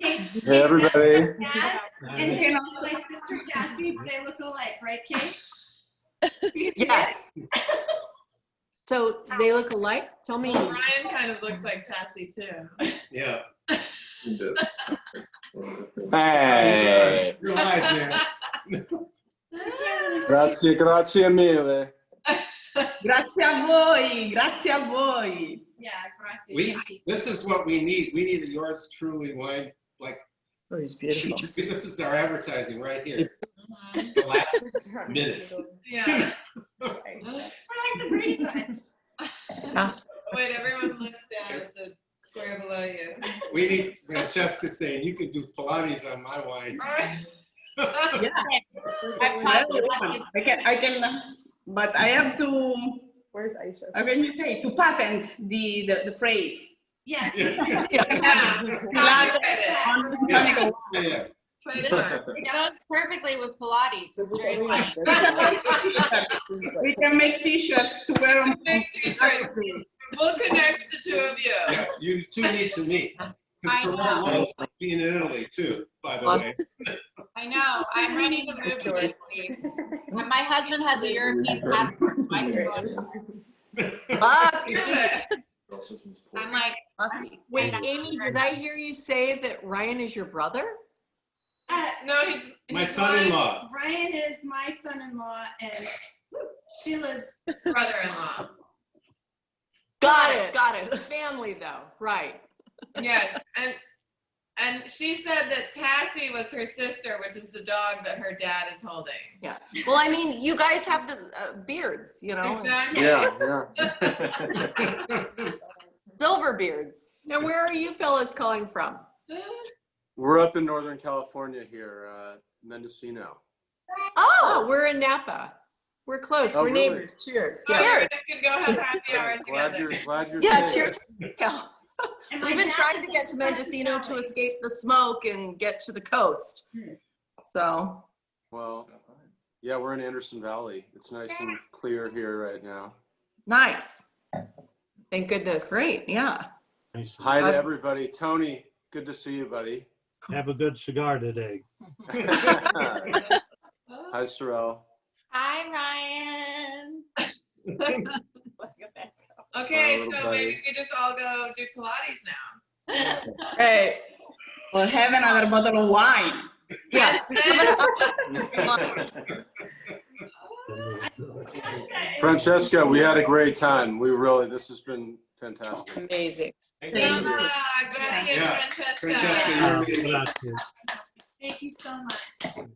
Hey,
Hey, everybody.
Dad and my sister Tassie, they look alike, right, Kate?
Yes. So they look alike? Tell me.
Well, Ryan kind of looks like Tassie too.
Yeah.
Hey.
You're live, man.
I can't really see.
Grazie mille.
Grazie a voi, grazie a voi.
Yeah, grazie.
This is what we need. We need a yours truly wine. Like,
Oh, he's beautiful.
this is our advertising right here. The last minute.
Yeah.
We're like the Brady Bunch.
Wait, everyone look down at the square below you.
We need Francesca saying, you can do Pilates on my wine.
Yeah. I can, but I have to,
Where's Aisha?
how can you say, to patent the phrase.
Yes.
Yeah.
Trademark.
It goes perfectly with Pilates. It's very light.
We can make t-shirts to wear on.
Big t-shirts. We'll connect the two of you.
Yeah, you two need to meet. Because Soraya loves being in Italy too, by the way.
I know. I'm ready to move to Italy. And my husband has a European passport. So I can go. I'm like,
Wait, Amy, did I hear you say that Ryan is your brother?
No, he's
My son-in-law.
Ryan is my son-in-law and Sheila's
brother-in-law.
Got it. Family though, right.
Yes, and she said that Tassie was her sister, which is the dog that her dad is holding.
Yeah. Well, I mean, you guys have the beards, you know.
Exactly.
Yeah.
Silver beards. And where are you fellas calling from?
We're up in Northern California here, Mendocino.
Oh, we're in Napa. We're close.
Oh,
We're
really?
neighbors. Cheers.
Oh,
Cheers.
we could go have happy hour together.
Glad you're
Yeah,
safe.
cheers. Yeah. We've been trying to get to Mendocino to escape the smoke and get to the coast. So.
Well, yeah, we're in Anderson Valley. It's nice and clear here right now.
Nice. Thank goodness. Great. Yeah.
Hi to everybody. Tony, good to see you, buddy.
Have a good cigar today.
Hi, Sorrel.
hi, Ryan.
Okay,
Little
so
buddy.
maybe we just all go do Pilates now.
Hey.
Or have another bottle of wine.
Yeah.
Francesca, we had a great time. This has been fantastic.
Amazing.
Thank you.
Grazie,
Yeah.
Francesca.
Francesca, you're amazing.
Grazie.
Thank you so much.